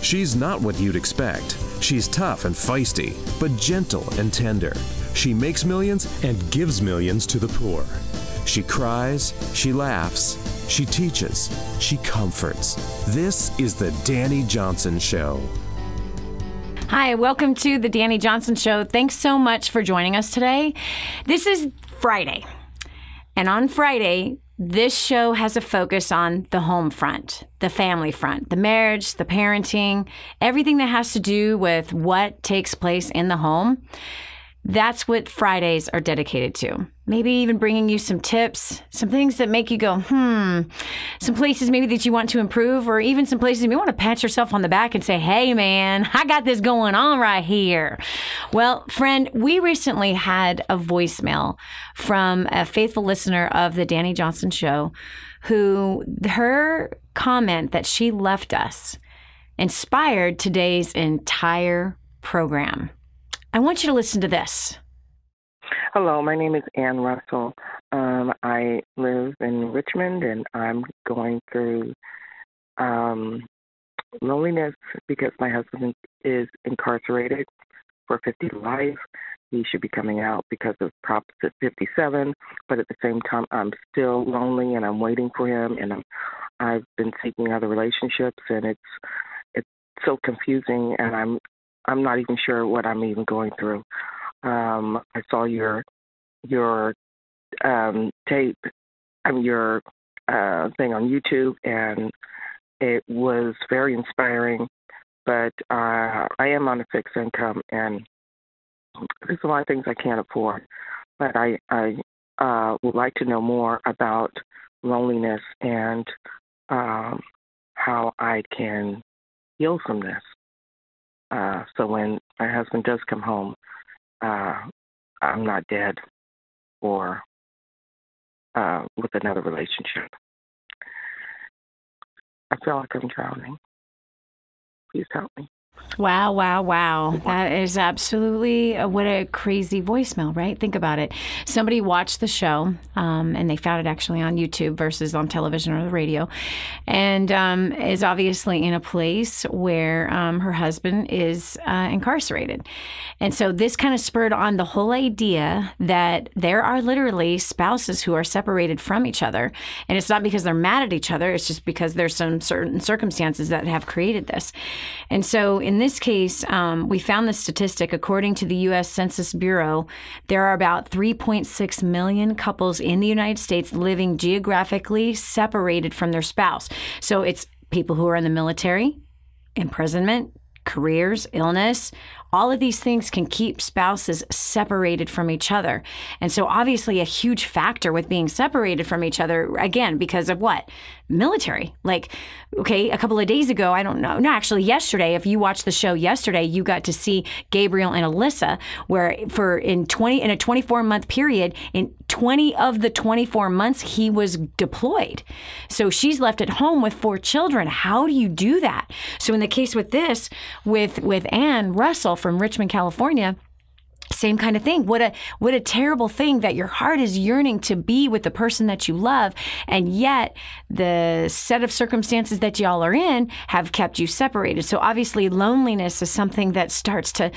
She's not what you'd expect. She's tough and feisty, but gentle and tender. She makes millions and gives millions to the poor. She cries, she laughs, she teaches, she comforts. This is the Dani Johnson Show. Hi, welcome to the Dani Johnson Show. Thanks so much for joining us today. This is Friday. And on Friday, this show has a focus on the home front, the family front, the marriage, the parenting, everything that has to do with what takes place in the home. That's what Fridays are dedicated to. Maybe even bringing you some tips, some things that make you go, some places maybe that you want to improve, or even some places you want to pat yourself on the back and say, hey, man, I got this going on right here. Well, friend, we recently had a voicemail from a faithful listener of the Dani Johnson Show who her comment that she left us inspired today's entire program. I want you to listen to this. Hello, my name is Ann Russell. I live in Richmond, and I'm going through loneliness because my husband is incarcerated for 50 to life. He should be coming out because of Prop 57, but at the same time, I'm still lonely, and I'm waiting for him, and I've been seeking other relationships, and it's so confusing, and I'm not even sure what I'm even going through. I saw your tape, your thing on YouTube, and it was very inspiring. But I am on a fixed income, and there's a lot of things I can't afford. But I would like to know more about loneliness and how I can heal from this. So when my husband does come home, I'm not dead or with another relationship. I feel like I'm drowning. Please help me. Wow, wow, wow. That is absolutely what a crazy voicemail, right? Think about it. Somebody watched the show, and they found it actually on YouTube versus on television or the radio, and is obviously in a place where her husband is incarcerated. And so this kind of spurred on the whole idea that there are literally spouses who are separated from each other. And it's not because they're mad at each other. It's just because there's some certain circumstances that have created this. And so in this case, we found the statistic, according to the U.S. Census Bureau, there are about 3.6 million couples in the United States living geographically separated from their spouse. So it's people who are in the military, imprisonment, careers, illness. All of these things can keep spouses separated from each other. And so obviously a huge factor with being separated from each other, again, because of what? Military. Like, okay, a couple of days ago, I don't know. No, actually yesterday, if you watched the show yesterday, you got to see Gabriel and Alyssa, where in a 24-month period, in 20 of the 24 months, he was deployed. So she's left at home with 4 children. How do you do that? So in the case with this, with Ann Russell from Richmond, California, same kind of thing. What a terrible thing that your heart is yearning to be with the person that you love, and yet the set of circumstances that y'all are in have kept you separated. So obviously loneliness is something that starts to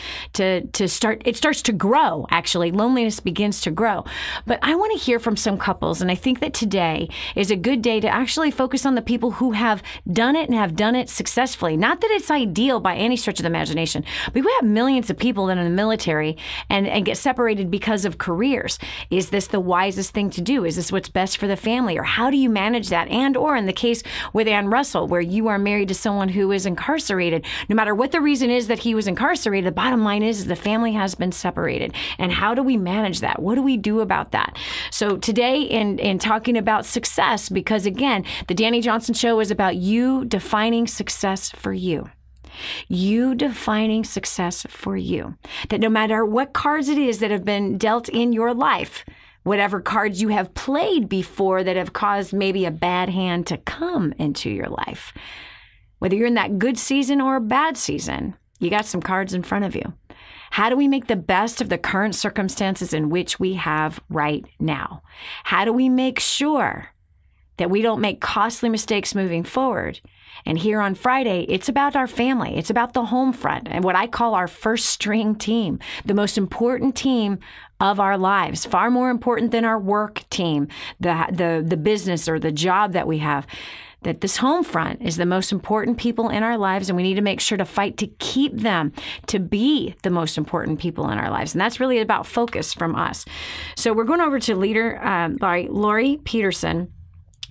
grow. Actually, loneliness begins to grow. But I want to hear from some couples, and I think that today is a good day to actually focus on the people who have done it and have done it successfully. Not that it's ideal by any stretch of the imagination, but we have millions of people that are in the military and get separated because of careers. Is this the wisest thing to do? Is this what's best for the family? Or how do you manage that? And or in the case with Ann Russell, where you are married to someone who is incarcerated, no matter what the reason is that he was incarcerated, the bottom line is the family has been separated. And how do we manage that? What do we do about that? So today in talking about success, because again, the Dani Johnson Show is about you defining success for you. You defining success for you. That no matter what cards it is that have been dealt in your life, whatever cards you have played before that have caused maybe a bad hand to come into your life, whether you're in that good season or a bad season, you got some cards in front of you. How do we make the best of the current circumstances in which we have right now? How do we make sure that we don't make costly mistakes moving forward. And here on Friday, it's about our family. It's about the home front and what I call our first string team, the most important team of our lives, far more important than our work team, the business or the job that we have. That this home front is the most important people in our lives, and we need to make sure to fight to keep them to be the most important people in our lives. And that's really about focus from us. So we're going over to Lori Peterson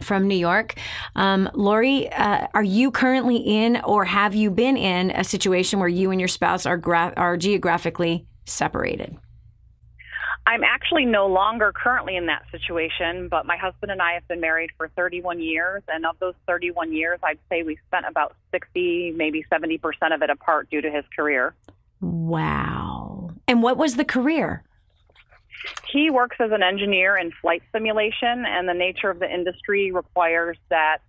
from New York. Lori, are you currently in, or have you been in, a situation where you and your spouse are geographically separated? I'm actually no longer currently in that situation, but my husband and I have been married for 31 years. And of those 31 years, I'd say we spent about 60, maybe 70% of it apart due to his career. Wow. And what was the career? He works as an engineer in flight simulation, and the nature of the industry requires that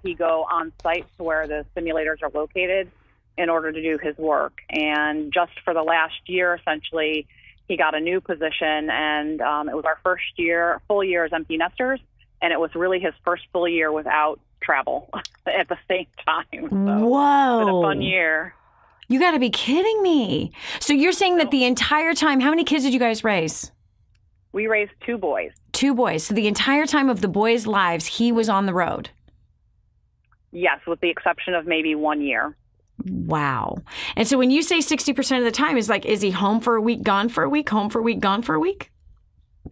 he go on site to where the simulators are located in order to do his work. And just for the last year, essentially, he got a new position, and it was our first full year as empty nesters, and it was really his first full year without travel at the same time. So Whoa. It's been a fun year. You got to be kidding me. So you're saying that the entire time, how many kids did you guys raise? We raised 2 boys. 2 boys. So the entire time of the boys' lives, he was on the road? Yes, with the exception of maybe 1 year. Wow. And so when you say 60% of the time, is he home for a week, gone for a week, home for a week, gone for a week?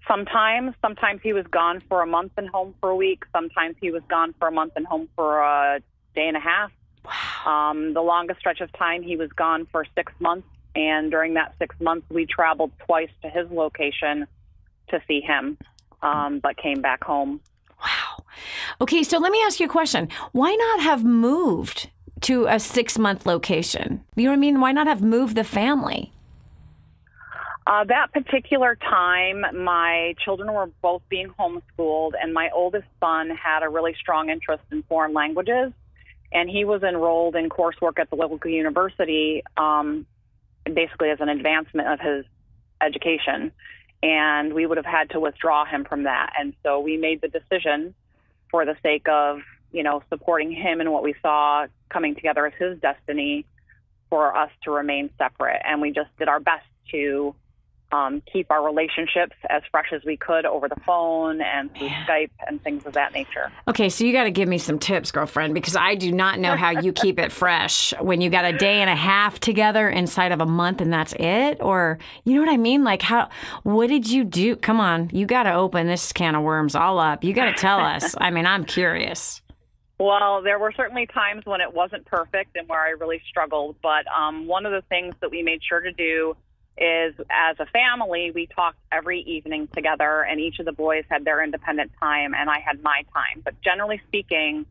Sometimes he was gone for a month and home for a week. Sometimes he was gone for a month and home for a day and a half. Wow. The longest stretch of time, he was gone for 6 months. And during that 6 months, we traveled twice to his location to see him, but came back home. Wow. Okay, so let me ask you a question. Why not have moved to a 6-month location? You know what I mean? Why not have moved the family? That particular time, my children were both being homeschooled, and my oldest son had a really strong interest in foreign languages, and he was enrolled in coursework at the local university, basically as an advancement of his education, and we would have had to withdraw him from that. And so we made the decision, for the sake of supporting him in what we saw coming together as his destiny, for us to remain separate. And we just did our best to keep our relationships as fresh as we could over the phone and through Skype and things of that nature. Okay, so you got to give me some tips, girlfriend, because I do not know how you keep it fresh when you got a day and a half together inside of a month and that's it. Or, you know what I mean? Like, what did you do? Come on, you got to open this can of worms all up. You got to tell us. I mean, I'm curious. Well, there were certainly times when it wasn't perfect and where I really struggled. But one of the things that we made sure to do is, as a family, we talked every evening together, and each of the boys had their independent time and I had my time. But generally speaking,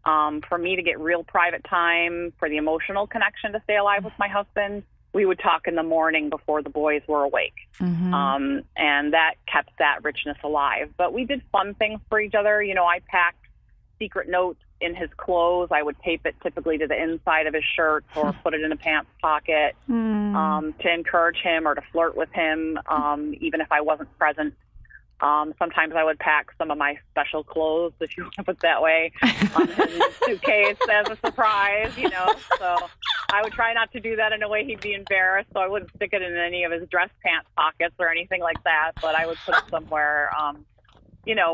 for me to get real private time, for the emotional connection to stay alive with my husband, we would talk in the morning before the boys were awake. Mm-hmm. And that kept that richness alive. But we did fun things for each other. I packed secret notes in his clothes. I would tape it typically to the inside of his shirt or put it in a pants pocket to encourage him or to flirt with him, even if I wasn't present. Sometimes I would pack some of my special clothes, if you want to put it that way, on his suitcase as a surprise, So I would try not to do that in a way he'd be embarrassed, so I wouldn't stick it in any of his dress pants pockets or anything like that, but I would put it somewhere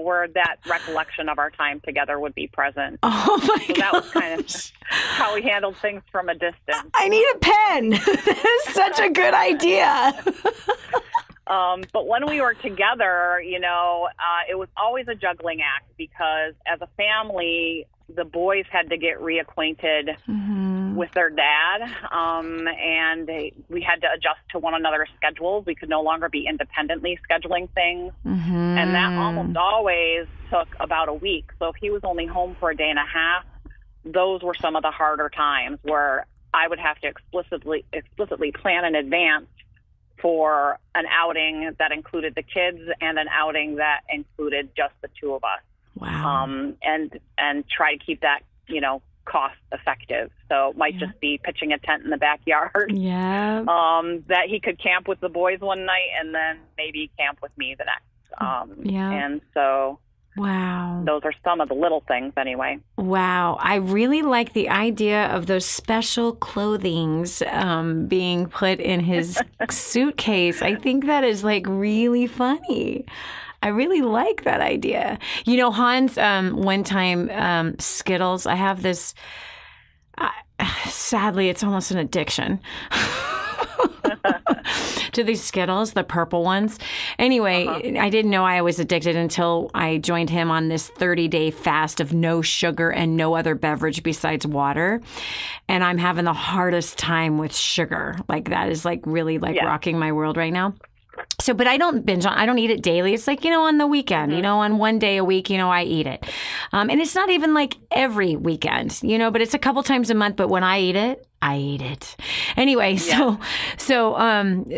where that recollection of our time together would be present. Oh my God. That was kind of how we handled things from a distance. I need a pen. That is such a good idea. But when we were together, it was always a juggling act because as a family, the boys had to get reacquainted with their dad, and we had to adjust to one another's schedules. We could no longer be independently scheduling things, and that almost always took about a week. So if he was only home for a day and a half, those were some of the harder times where I would have to explicitly plan in advance for an outing that included the kids and an outing that included just the two of us. Wow. And try to keep that, cost effective. So it might just be pitching a tent in the backyard. Yeah. That he could camp with the boys one night and then maybe camp with me the next. And so Wow. Those are some of the little things anyway. Wow. I really like the idea of those special clothings being put in his suitcase. I think that is like really funny. I really like that idea. You know, Hans, one time, Skittles, I have this, sadly, it's almost an addiction. To these Skittles, the purple ones. Anyway, I didn't know I was addicted until I joined him on this 30-day fast of no sugar and no other beverage besides water. And I'm having the hardest time with sugar. Like that is like really like rocking my world right now. So, but I don't binge on, I don't eat it daily. It's like, you know, on the weekend, you know, on one day a week, you know, I eat it. And it's not even like every weekend, you know, but it's a couple times a month. But when I eat it, I eat it. Anyway,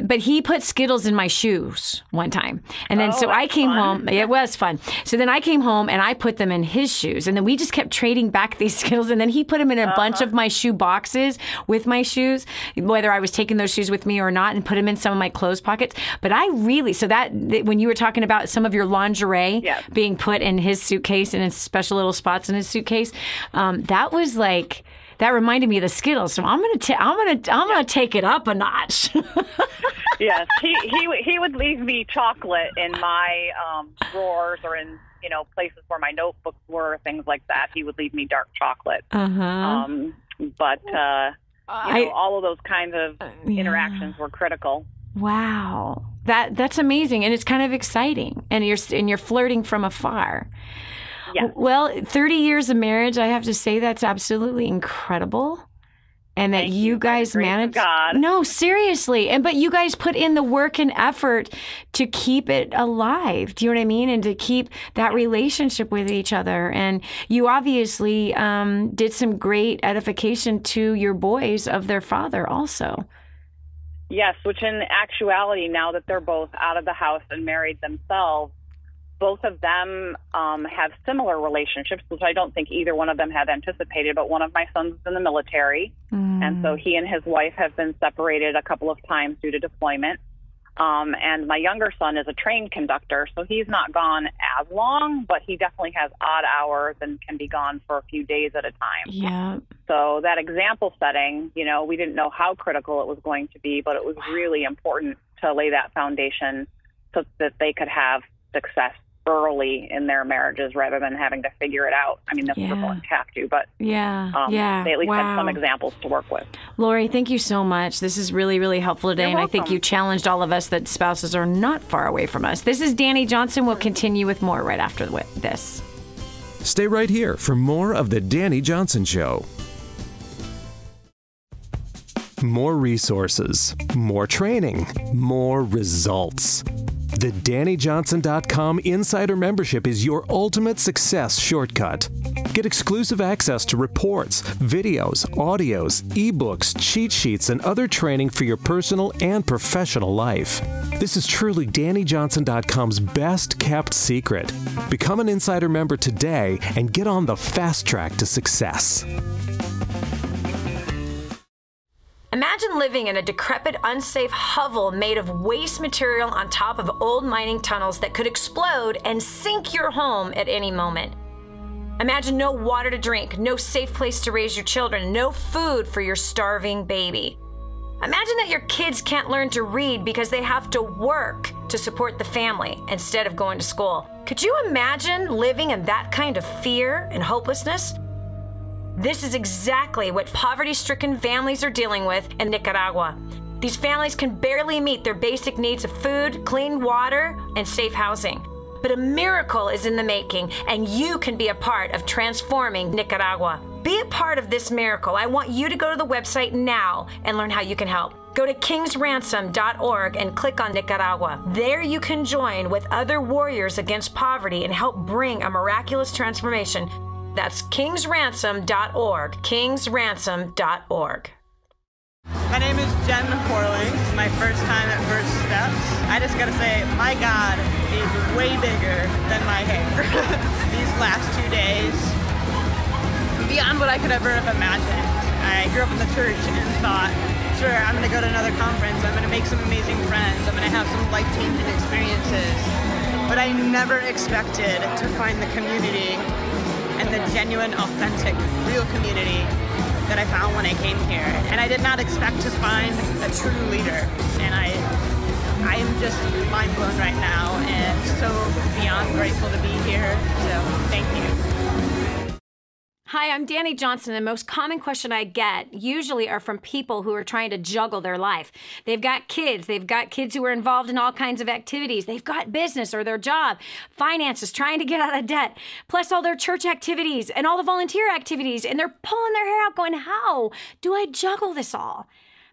but he put Skittles in my shoes one time. And then so I came home. It was fun. So then I came home and I put them in his shoes. And then we just kept trading back these Skittles. And then he put them in a bunch of my shoe boxes with my shoes, whether I was taking those shoes with me or not, and put them in some of my clothes pockets. But I really, so that when you were talking about some of your lingerie being put in his suitcase and in special little spots in his suitcase, that was like, that reminded me of the Skittles. So I'm gonna take it up a notch. Yes, he would leave me chocolate in my drawers or in, you know, places where my notebooks were, things like that. He would leave me dark chocolate. But you know, all of those kinds of interactions were critical. Wow, that's amazing, and it's kind of exciting, and you're flirting from afar. Yeah. Well, 30 years of marriage, I have to say that's absolutely incredible. And that you guys managed. God. No, seriously. But you guys put in the work and effort to keep it alive. Do you know what I mean? And to keep that relationship with each other. And you obviously did some great edification to your boys of their father also. Yes, which in actuality, now that they're both out of the house and married themselves, both of them have similar relationships, which I don't think either one of them had anticipated. But one of my sons is in the military, and so he and his wife have been separated a couple of times due to deployment. And my younger son is a train conductor, so he's not gone as long, but he definitely has odd hours and can be gone for a few days at a time. Yeah. So that example setting, you know, we didn't know how critical it was going to be, but it was really important to lay that foundation so that they could have success early in their marriages rather than having to figure it out. I mean, the people have to, but they at least had some examples to work with. Lori, thank you so much. This is really, really helpful today. You're and welcome. I think you challenged all of us that spouses are not far away from us. This is Dani Johnson. We'll continue with more right after this. Stay right here for more of The Dani Johnson Show. More resources, more training, more results. The DaniJohnson.com Insider Membership is your ultimate success shortcut. Get exclusive access to reports, videos, audios, ebooks, cheat sheets, and other training for your personal and professional life. This is truly DaniJohnson.com's best kept secret. Become an Insider member today and get on the fast track to success. Imagine living in a decrepit, unsafe hovel made of waste material on top of old mining tunnels that could explode and sink your home at any moment. Imagine no water to drink, no safe place to raise your children, no food for your starving baby. Imagine that your kids can't learn to read because they have to work to support the family instead of going to school. Could you imagine living in that kind of fear and hopelessness? This is exactly what poverty-stricken families are dealing with in Nicaragua. These families can barely meet their basic needs of food, clean water, and safe housing. But a miracle is in the making, and you can be a part of transforming Nicaragua. Be a part of this miracle. I want you to go to the website now and learn how you can help. Go to kingsransom.org and click on Nicaragua. There you can join with other warriors against poverty and help bring a miraculous transformation. That's kingsransom.org, kingsransom.org. My name is Jen Horling. This is my first time at First Steps. I just gotta say, my God is way bigger than my hair. These last 2 days, beyond what I could ever have imagined. I grew up in the church and thought, sure, I'm gonna go to another conference, I'm gonna make some amazing friends, I'm gonna have some life-changing experiences. but I never expected to find the community and the genuine, authentic, real community that I found when I came here. And I did not expect to find a true leader. And I am just mind blown right now and so beyond grateful to be here. So thank you. Hi, I'm Dani Johnson. The most common question I get usually are from people who are trying to juggle their life. They've got kids who are involved in all kinds of activities. They've got business or their job, finances, trying to get out of debt, plus all their church activities and all the volunteer activities. And they're pulling their hair out going, how do I juggle this all?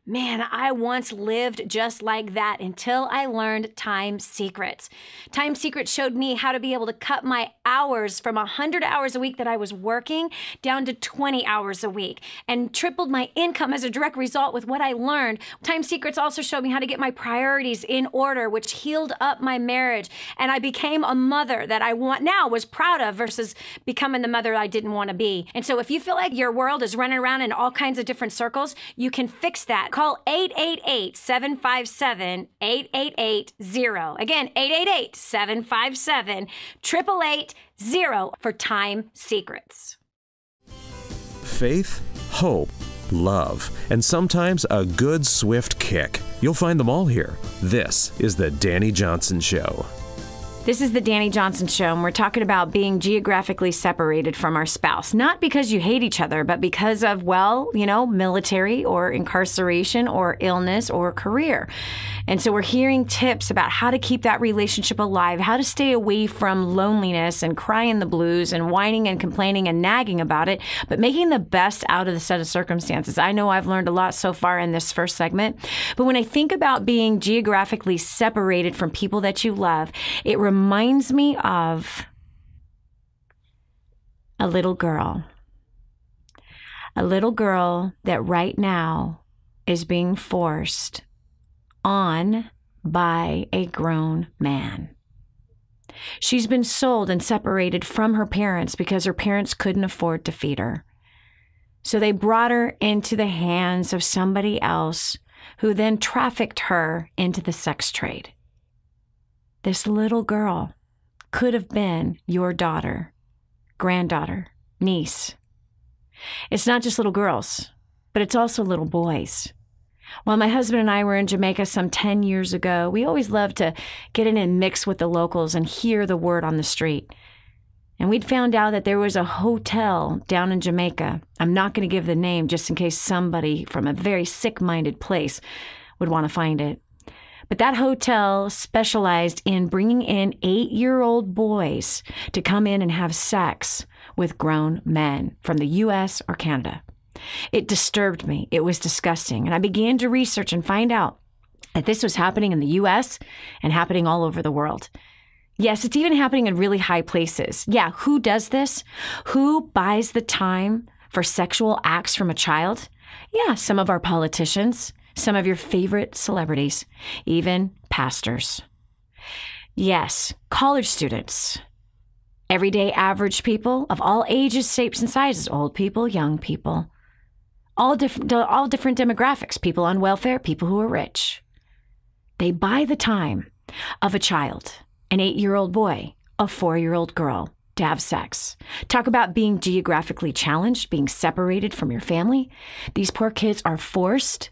Man, I once lived just like that until I learned Time Secrets. Time Secrets showed me how to be able to cut my hours from 100 hours a week that I was working down to 20 hours a week and tripled my income as a direct result with what I learned. Time Secrets also showed me how to get my priorities in order, which healed up my marriage. And I became a mother that I was proud of versus becoming the mother I didn't want to be. And so if you feel like your world is running around in all kinds of different circles, you can fix that. Call 888-757-8880. Again, 888-757-8880 for Time Secrets. Faith, hope, love, and sometimes a good swift kick. You'll find them all here. This is the Dani Johnson Show. This is the Dani Johnson Show, and we're talking about being geographically separated from our spouse. Not because you hate each other, but because of, military or incarceration or illness or career. And so we're hearing tips about how to keep that relationship alive, how to stay away from loneliness and crying the blues and whining and complaining and nagging about it, but making the best out of the set of circumstances. I know I've learned a lot so far in this first segment, but when I think about being geographically separated from people that you love, it reminds me of a little girl. A little girl that right now is being forced on by a grown man. She's been sold and separated from her parents because her parents couldn't afford to feed her. So they brought her into the hands of somebody else who then trafficked her into the sex trade. This little girl could have been your daughter, granddaughter, niece. It's not just little girls, but it's also little boys. While my husband and I were in Jamaica some 10 years ago, we always loved to get in and mix with the locals and hear the word on the street. And we'd found out that there was a hotel down in Jamaica. I'm not going to give the name just in case somebody from a very sick-minded place would want to find it. But that hotel specialized in bringing in 8-year-old boys to come in and have sex with grown men from the U.S. or Canada. It disturbed me. It was disgusting. And I began to research and find out that this was happening in the U.S. and happening all over the world. Yes, it's even happening in really high places. Yeah, who does this? Who buys the time for sexual acts from a child? Yeah, some of our politicians, some of your favorite celebrities, even pastors. Yes, college students, everyday average people of all ages, shapes, and sizes, old people, young people, all different demographics, people on welfare, people who are rich. They buy the time of a child, an 8-year-old boy, a 4-year-old girl, to have sex. Talk about being geographically challenged, being separated from your family. These poor kids are forced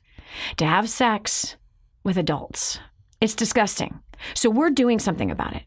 to have sex with adults. It's disgusting. So we're doing something about it.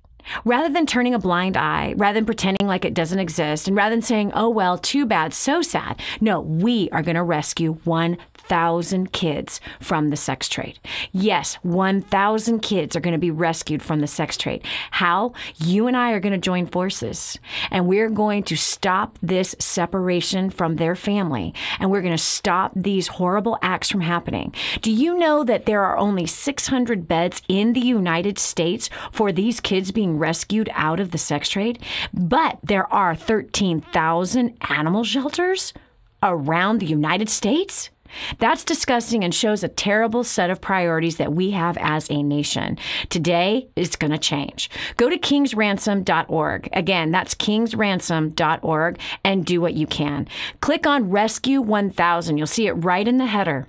Rather than turning a blind eye, rather than pretending like it doesn't exist, and rather than saying, oh, well, too bad, so sad. No, we are going to rescue 1,000 kids from the sex trade. Yes, 1,000 kids are going to be rescued from the sex trade. How? You and I are going to join forces, and we're going to stop this separation from their family, and we're going to stop these horrible acts from happening. Do you know that there are only 600 beds in the United States for these kids being rescued out of the sex trade? But there are 13,000 animal shelters around the United States? That's disgusting and shows a terrible set of priorities that we have as a nation. Today, it's going to change. Go to kingsransom.org. Again, that's kingsransom.org and do what you can. Click on Rescue 1000. You'll see it right in the header.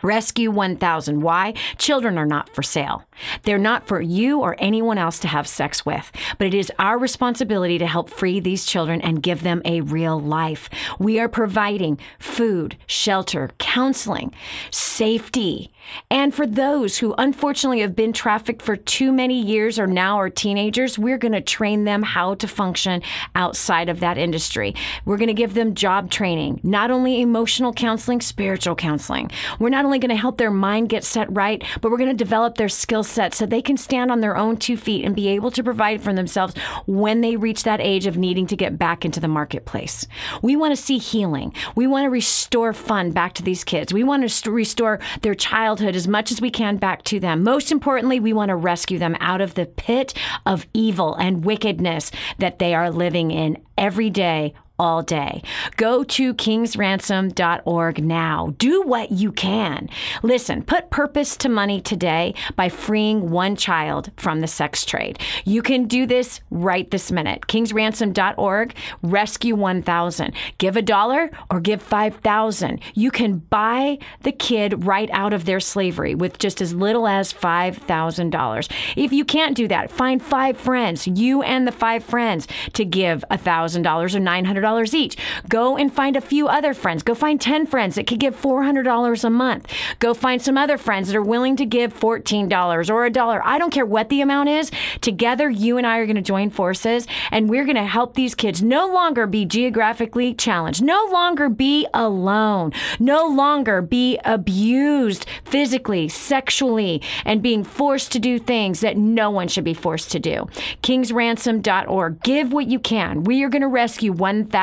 Rescue 1000. Why? Children are not for sale. They're not for you or anyone else to have sex with, but it is our responsibility to help free these children and give them a real life. We are providing food, shelter, counseling, safety. And for those who unfortunately have been trafficked for too many years or now are teenagers, we're going to train them how to function outside of that industry. We're going to give them job training, not only emotional counseling, spiritual counseling. We're not only going to help their mind get set right, but we're going to develop their skill set so they can stand on their own 2 feet and be able to provide for themselves when they reach that age of needing to get back into the marketplace. We want to see healing. We want to restore fun back to these kids. We want to restore their childhood as much as we can back to them. Most importantly, we want to rescue them out of the pit of evil and wickedness that they are living in every day, all day. Go to kingsransom.org now. Do what you can. Listen, put purpose to money today by freeing one child from the sex trade. You can do this right this minute. kingsransom.org, rescue 1000. Give $1 or give 5,000. You can buy the kid right out of their slavery with just as little as $5,000. If you can't do that, find 5 friends, you and the 5 friends, to give $1,000 or $900 each. Go and find a few other friends. Go find 10 friends that could give $400 a month. Go find some other friends that are willing to give $14 or $1. I don't care what the amount is. Together, you and I are going to join forces, and we're going to help these kids no longer be geographically challenged, no longer be alone, no longer be abused physically, sexually, and being forced to do things that no one should be forced to do. kingsransom.org. Give what you can. We are going to rescue 1,000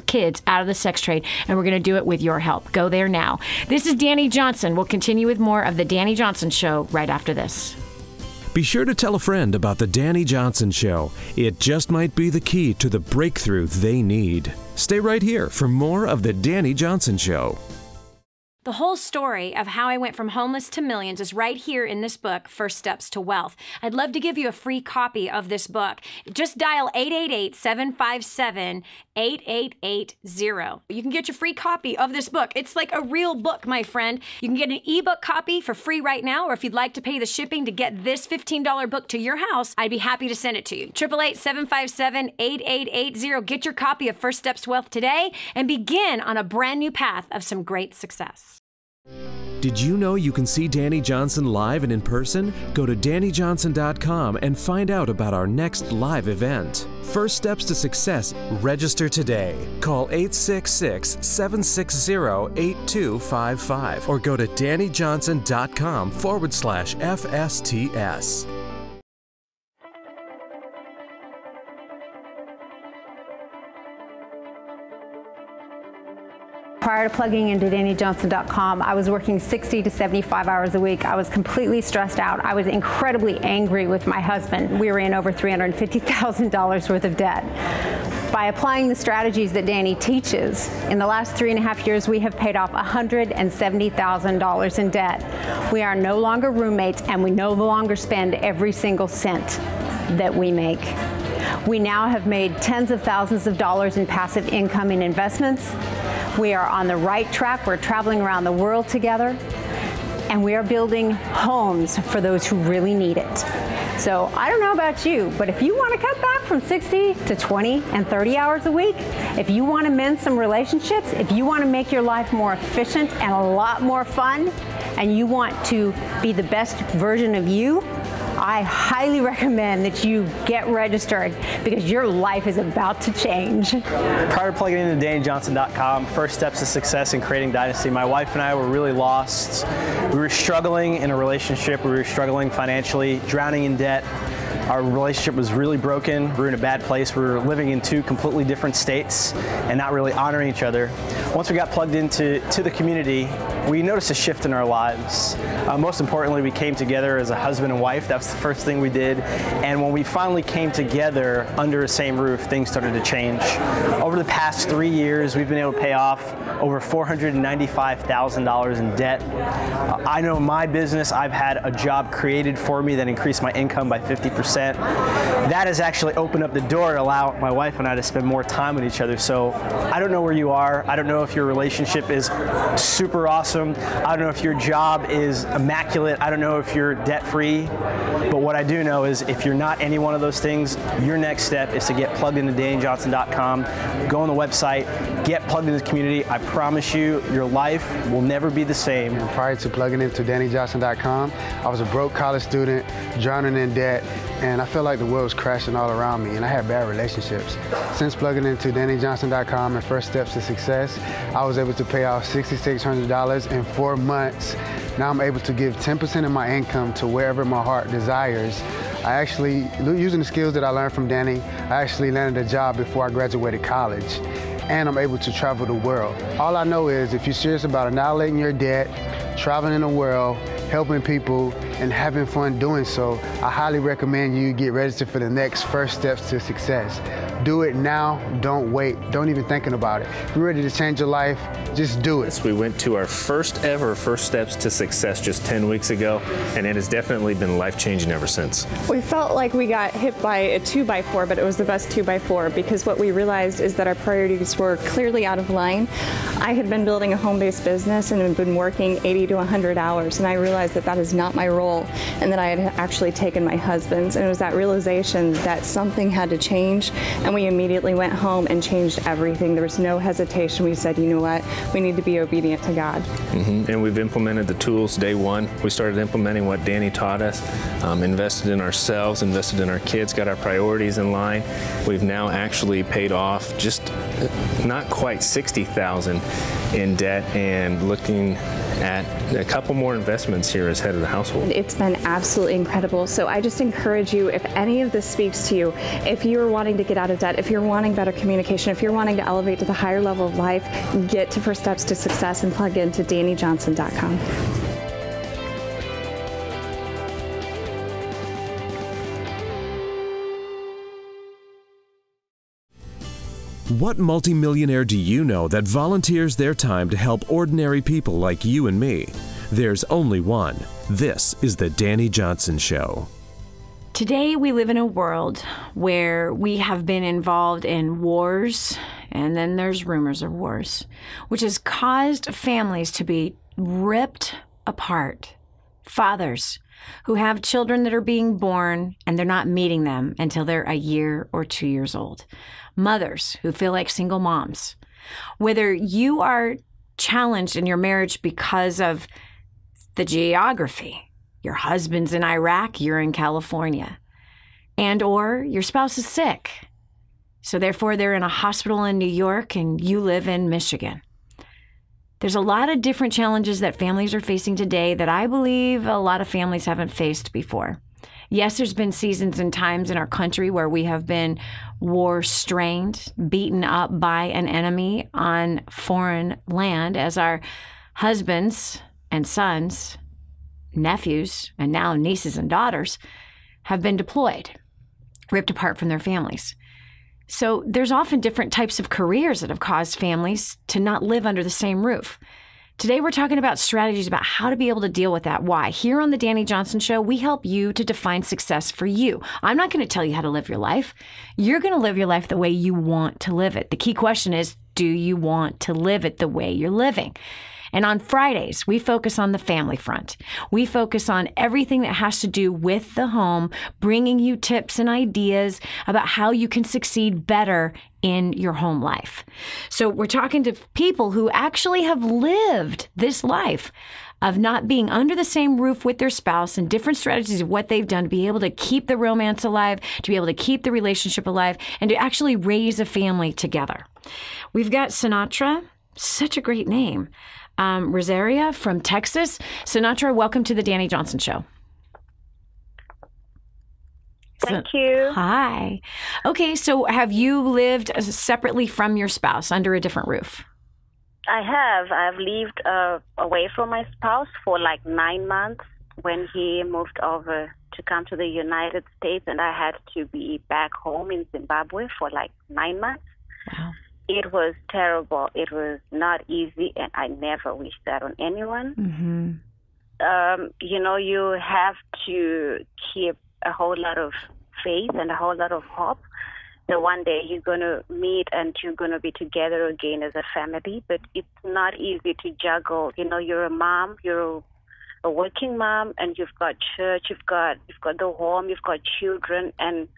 kids out of the sex trade, and we're going to do it with your help. Go there now. This is Dani Johnson. We'll continue with more of the Dani Johnson Show right after this. Be sure to tell a friend about the Dani Johnson Show. It just might be the key to the breakthrough they need. Stay right here for more of the Dani Johnson Show. The whole story of how I went from homeless to millions is right here in this book, First Steps to Wealth. I'd love to give you a free copy of this book. Just dial 888-757-8880. You can get your free copy of this book. It's like a real book, my friend. You can get an ebook copy for free right now, or if you'd like to pay the shipping to get this $15 book to your house, I'd be happy to send it to you. 888-757-8880. Get your copy of First Steps to Wealth today and begin on a brand new path of some great success. Did you know you can see Dani Johnson live and in person? Go to DaniJohnson.com and find out about our next live event. First Steps to Success. Register today. Call 866-760-8255 or go to DaniJohnson.com/FSTS. Prior to plugging into DaniJohnson.com, I was working 60 to 75 hours a week. I was completely stressed out. I was incredibly angry with my husband. We were in over $350,000 worth of debt. By applying the strategies that Dani teaches, in the last 3.5 years, we have paid off $170,000 in debt. We are no longer roommates, and we no longer spend every single cent that we make. We now have made tens of thousands of dollars in passive income in investments. We are on the right track. We're traveling around the world together, and we are building homes for those who really need it. So I don't know about you, but if you want to cut back from 60 to 20 and 30 hours a week, if you want to mend some relationships, if you want to make your life more efficient and a lot more fun, and you want to be the best version of you, I highly recommend that you get registered because your life is about to change. Prior to plugging into DaniJohnson.com, First Steps to Success in Creating Dynasty, my wife and I were really lost. We were struggling in a relationship. We were struggling financially, drowning in debt. Our relationship was really broken. We were in a bad place. We were living in 2 completely different states and not really honoring each other. Once we got plugged into the community, we noticed a shift in our lives. Most importantly, we came together as a husband and wife. That was the first thing we did. And when we finally came together under the same roof, things started to change. Over the past 3 years, we've been able to pay off over $495,000 in debt. I know in my business, I've had a job created for me that increased my income by 50%. That has actually opened up the door to allow my wife and I to spend more time with each other. So I don't know where you are. I don't know if your relationship is super awesome awesome. I don't know if your job is immaculate. I don't know if you're debt-free. But what I do know is if you're not any one of those things, your next step is to get plugged into DaniJohnson.com. Go on the website, get plugged into the community. I promise you, your life will never be the same. And prior to plugging into DaniJohnson.com, I was a broke college student, drowning in debt, and I felt like the world was crashing all around me, and I had bad relationships. Since plugging into DaniJohnson.com and First Steps to Success, I was able to pay off $6,600 in 4 months. Now I'm able to give 10% of my income to wherever my heart desires. I actually, using the skills that I learned from Dani, I actually landed a job before I graduated college, and I'm able to travel the world. All I know is if you're serious about annihilating your debt, traveling the world, helping people, and having fun doing so, I highly recommend you get registered for the next First Steps to Success. Do it now, don't wait, don't even thinking about it. If you're ready to change your life, just do it. We went to our first ever First Steps to Success just 10 weeks ago, and it has definitely been life-changing ever since. We felt like we got hit by a 2x4, but it was the best 2x4 because what we realized is that our priorities were clearly out of line. I had been building a home-based business and had been working 80 to 100 hours, and I realized that that is not my role, and that I had actually taken my husband's, and it was that realization that something had to change, and we immediately went home and changed everything. There was no hesitation. We said, you know what, we need to be obedient to God. And we've implemented the tools day one. We started implementing what Dani taught us, invested in ourselves, invested in our kids, got our priorities in line. We've now actually paid off just not quite $60,000 in debt and looking at a couple more investments here as head of the household. It's been absolutely incredible. So I just encourage you, if any of this speaks to you, if you're wanting to get out of debt, if you're wanting better communication, if you're wanting to elevate to the higher level of life, get to First Steps to Success and plug into DaniJohnson.com. What multimillionaire do you know that volunteers their time to help ordinary people like you and me? There's only one. This is the Dani Johnson Show. Today we live in a world where we have been involved in wars, and then there's rumors of wars, which has caused families to be ripped apart. Fathers who have children that are being born and they're not meeting them until they're a year or 2 years old. Mothers who feel like single moms. Whether you are challenged in your marriage because of the geography, your husband's in Iraq, you're in California, and or your spouse is sick, so therefore they're in a hospital in New York and you live in Michigan. There's a lot of different challenges that families are facing today that I believe a lot of families haven't faced before. Yes, there's been seasons and times in our country where we have been war-strained, beaten up by an enemy on foreign land as our husbands and sons, nephews, and now nieces and daughters have been deployed, ripped apart from their families. So there's often different types of careers that have caused families to not live under the same roof. Today, we're talking about strategies about how to be able to deal with that. Why? Here on the Dani Johnson Show, we help you to define success for you. I'm not going to tell you how to live your life. You're going to live your life the way you want to live it. The key question is, do you want to live it the way you're living? And on Fridays, we focus on the family front. We focus on everything that has to do with the home, bringing you tips and ideas about how you can succeed better in your home life. So we're talking to people who actually have lived this life of not being under the same roof with their spouse and different strategies of what they've done to be able to keep the romance alive, to be able to keep the relationship alive, and to actually raise a family together. We've got Sinatra, such a great name. Rosaria from Texas. Sinatra, welcome to the Dani Johnson Show. Thank you. Hi. Okay, so have you lived separately from your spouse under a different roof? I have. I've lived away from my spouse for like 9 months when he moved over to come to the United States, and I had to be back home in Zimbabwe for like 9 months. Wow. It was terrible. It was not easy, and I never wish that on anyone. Mm-hmm. You have to keep a whole lot of faith and a whole lot of hope that one day you're going to meet and you're going to be together again as a family. But it's not easy to juggle. You know, you're a mom, you're a working mom, and you've got church, you've got the home, you've got children, and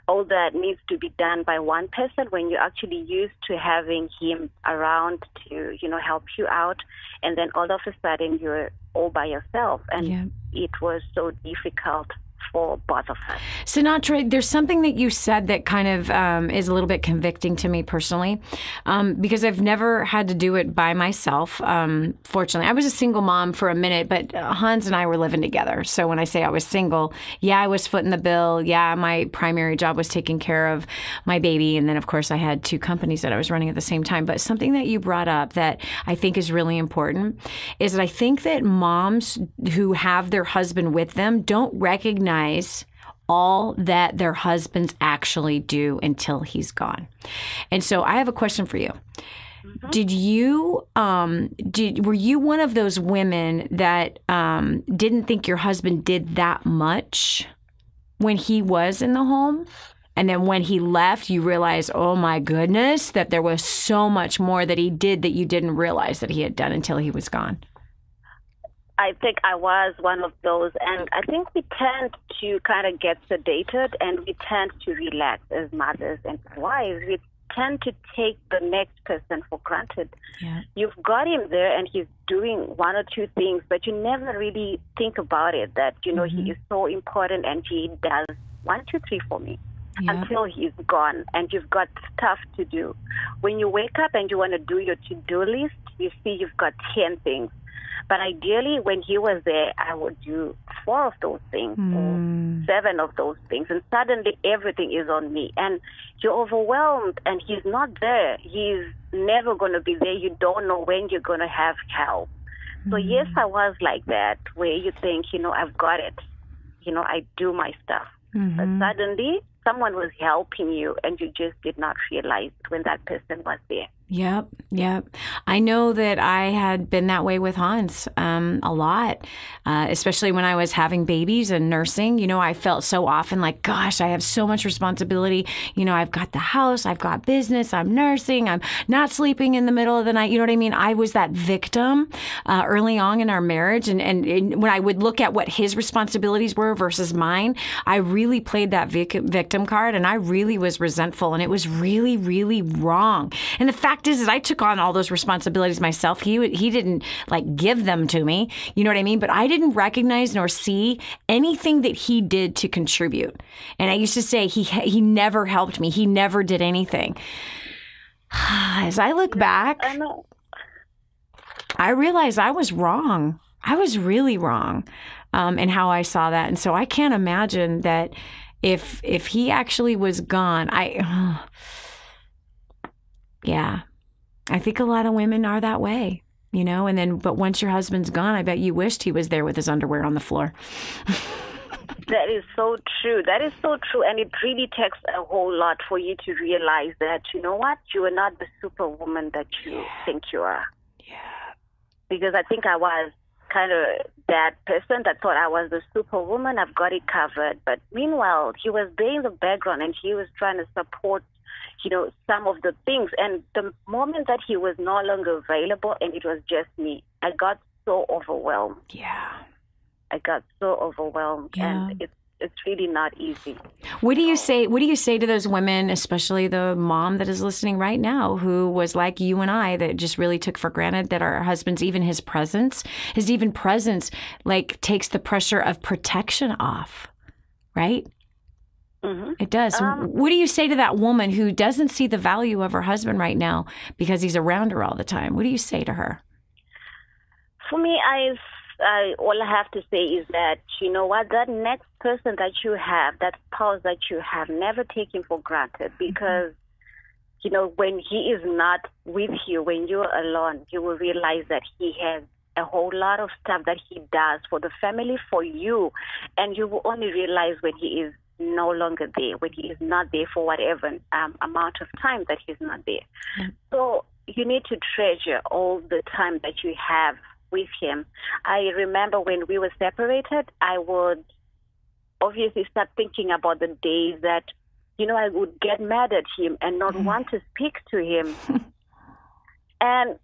all that needs to be done by one person when you're actually used to having him around to, you know, help you out. And then all of a sudden you're all by yourself. And it was so difficult for both of us. Sinatra, there's something that you said that kind of is a little bit convicting to me personally, because I've never had to do it by myself. Fortunately, I was a single mom for a minute, but Hans and I were living together. So when I say I was single, I was footing the bill. My primary job was taking care of my baby. And then, of course, I had 2 companies that I was running at the same time. But something that you brought up that I think is really important is that I think that moms who have their husband with them don't recognize all that their husbands actually do until he's gone. And so I have a question for you. Mm-hmm. Were you one of those women that didn't think your husband did that much when he was in the home? And then when he left, you realized, oh my goodness, that there was so much more that he did that you didn't realize that he had done until he was gone? I think I was one of those, and I think we tend to kind of get sedated, and we tend to relax as mothers and wives. We tend to take the next person for granted. Yeah. You've got him there, and he's doing 1 or 2 things, but you never really think about it, that, you know, he is so important, and he does 1, 2, 3 for me. Yep. Until he's gone and you've got stuff to do. When you wake up and you want to do your to-do list, you see you've got 10 things. But ideally, when he was there, I would do 4 of those things or 7 of those things. And suddenly everything is on me. And you're overwhelmed and he's not there. He's never going to be there. You don't know when you're going to have help. So yes, I was like that, where you think, you know, I've got it. You know, I do my stuff. But suddenly someone was helping you and you just did not realize when that person was there. Yep. I know that I had been that way with Hans a lot, especially when I was having babies and nursing. You know, I felt so often like, gosh, I have so much responsibility. You know, I've got the house, I've got business, I'm nursing, I'm not sleeping in the middle of the night. You know what I mean? I was that victim early on in our marriage. And when I would look at what his responsibilities were versus mine, I really played that victim card, and I really was resentful, and it was really, really wrong. And the fact is I took on all those responsibilities myself. He didn't like give them to me. You know what I mean? But I didn't recognize nor see anything that he did to contribute. And I used to say he never helped me. He never did anything. As I look back, I realized I was wrong. I was really wrong in how I saw that. And so I can't imagine that if he actually was gone, I think a lot of women are that way, you know, but once your husband's gone, I bet you wished he was there with his underwear on the floor. That is so true. That is so true. And it really takes a whole lot for you to realize that, you know what, you are not the superwoman that you think you are. Yeah. Because I think I was kind of that person that thought I was the superwoman. I've got it covered. But meanwhile, he was there in the background and he was trying to support, you know, some of the things. And the moment that he was no longer available and it was just me, I got so overwhelmed. Yeah. I got so overwhelmed. Yeah. And it's really not easy. What do you say to those women, especially the mom that is listening right now, who was like you and I, that just really took for granted that our husband's, even his presence like takes the pressure of protection off, right? Mm-hmm. It does. What do you say to that woman who doesn't see the value of her husband right now because he's around her all the time? What do you say to her? For me, all I have to say is that, you know what, that next person that you have, that spouse that you have, never take him for granted, because, you know, when he is not with you, when you're alone, you will realize that he has a whole lot of stuff that he does for the family, for you, and you will only realize when he is no longer there, when he is not there for whatever amount of time that he's not there. Mm-hmm. So you need to treasure all the time that you have with him. I remember when we were separated, I would obviously start thinking about the days that I would get mad at him and not want to speak to him. And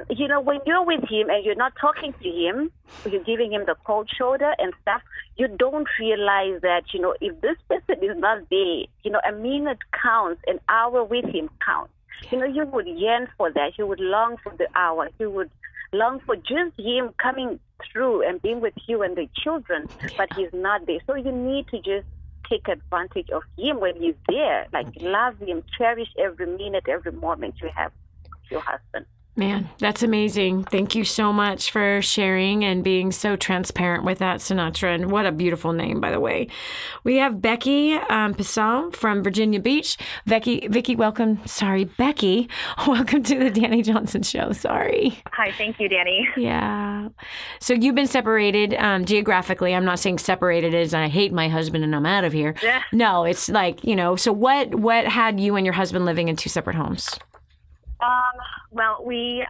when you're with him and you're not talking to him, you're giving him the cold shoulder and stuff, you don't realize that, if this person is not there, a minute counts, an hour with him counts. You would yearn for that. You would long for the hour. You would long for just him coming through and being with you and the children, but he's not there. So you need to just take advantage of him when he's there. Like, love him, cherish every minute, every moment you have with your husband. Man, that's amazing. Thank you so much for sharing and being so transparent with that, Sinatra. And what a beautiful name, by the way. We have Becky Pissau from Virginia Beach. Becky, welcome. Sorry, Becky, welcome to the Dani Johnson Show. Sorry. Hi, thank you, Dani. Yeah. So you've been separated geographically. I'm not saying separated as I hate my husband and I'm out of here. Yeah. No, it's like, so what had you and your husband living in two separate homes? Well, he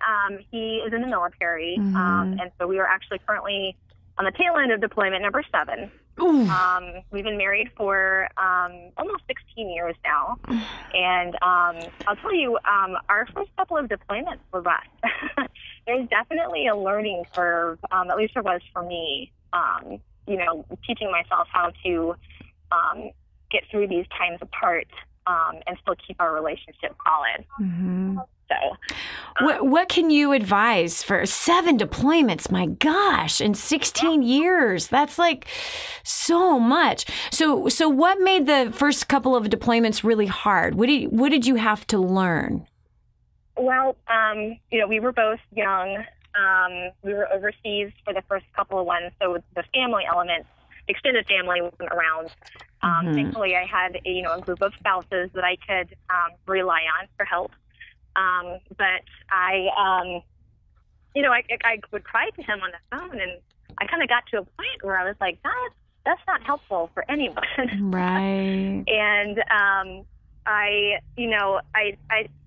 is in the military, and so we are actually currently on the tail end of deployment number 7. We've been married for almost 16 years now, and I'll tell you, our first couple of deployments were rough. There's definitely a learning curve, at least there was for me, teaching myself how to get through these times apart and still keep our relationship solid. Mm-hmm. So, what can you advise for 7 deployments? My gosh, in 16 years, that's like so much. So what made the first couple of deployments really hard? What did you have to learn? Well, we were both young. We were overseas for the first couple of ones, so the family element, extended family wasn't around. Thankfully, I had a group of spouses that I could rely on for help. But I would cry to him on the phone, and I kind of got to a point where I was like, that's not helpful for anyone. Right. And I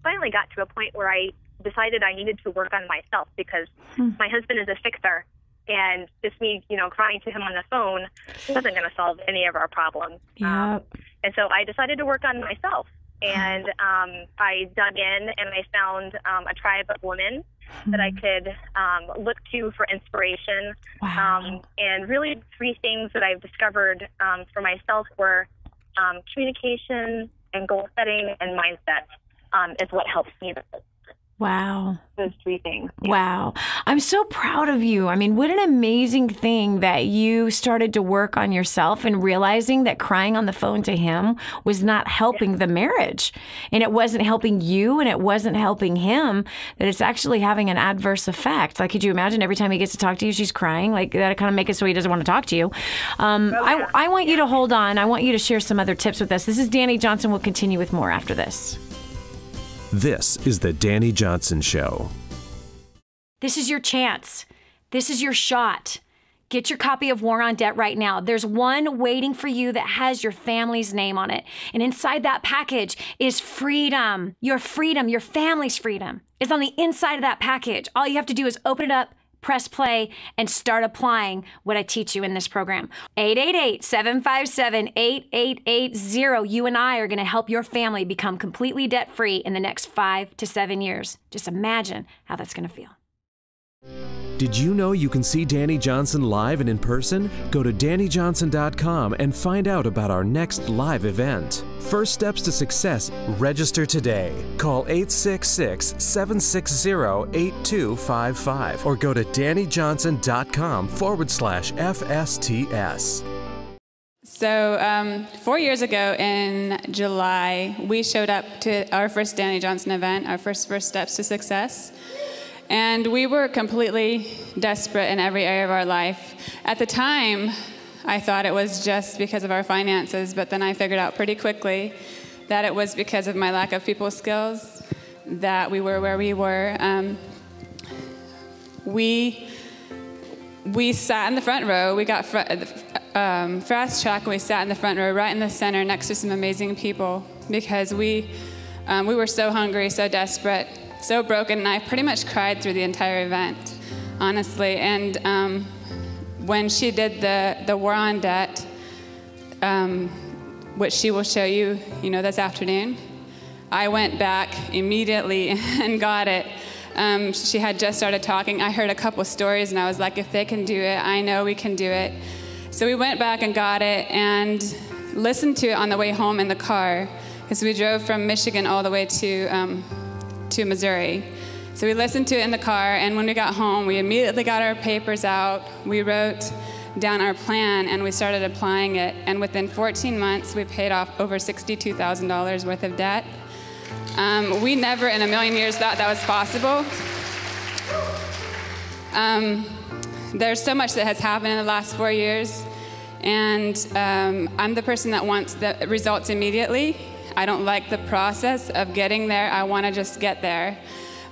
finally got to a point where I decided I needed to work on myself because my husband is a fixer, and just me, crying to him on the phone wasn't going to solve any of our problems. Yep. And so I decided to work on myself. And I dug in and I found a tribe of women that I could look to for inspiration. Wow. And really 3 things that I've discovered for myself were communication and goal setting and mindset is what helps me. Wow. Those 3 things. Yeah. Wow. I'm so proud of you. I mean, what an amazing thing that you started to work on yourself and realizing that crying on the phone to him was not helping the marriage. And it wasn't helping you and it wasn't helping him, that it's actually having an adverse effect. Like, could you imagine every time he gets to talk to you, she's crying? Like, that kind of make it so he doesn't want to talk to you. I want you to hold on. I want you to share some other tips with us. This is Dani Johnson. We'll continue with more after this. This is the Dani Johnson Show. This is your chance. This is your shot. Get your copy of War on Debt right now. There's one waiting for you that has your family's name on it. And inside that package is freedom. Your family's freedom is on the inside of that package. All you have to do is open it up, press play, and start applying what I teach you in this program. 888-757-8880. You and I are going to help your family become completely debt-free in the next 5 to 7 years. Just imagine how that's going to feel. Did you know you can see Dani Johnson live and in person? Go to DaniJohnson.com and find out about our next live event. First Steps to Success. Register today. Call 866-760-8255 or go to DaniJohnson.com/FSTS. So 4 years ago in July, we showed up to our first Dani Johnson event, our first Steps to Success. And we were completely desperate in every area of our life. At the time, I thought it was just because of our finances, but then I figured out pretty quickly that it was because of my lack of people skills that we were where we were. We sat in the front row. We got fast track, and we sat in the front row right in the center next to some amazing people because we were so hungry, so desperate, so broken, and I pretty much cried through the entire event, honestly. And when she did the War on Debt, which she will show you, this afternoon. I went back immediately and got it. She had just started talking. I heard a couple stories, and I was like, if they can do it, I know we can do it. So we went back and got it and listened to it on the way home in the car, because we drove from Michigan all the way to Missouri. So we listened to it in the car, and when we got home, we immediately got our papers out. We wrote down our plan, and we started applying it. And within 14 months, we paid off over $62,000 worth of debt. We never in a million years thought that was possible. There's so much that has happened in the last 4 years, and I'm the person that wants the results immediately. I don't like the process of getting there. I want to just get there.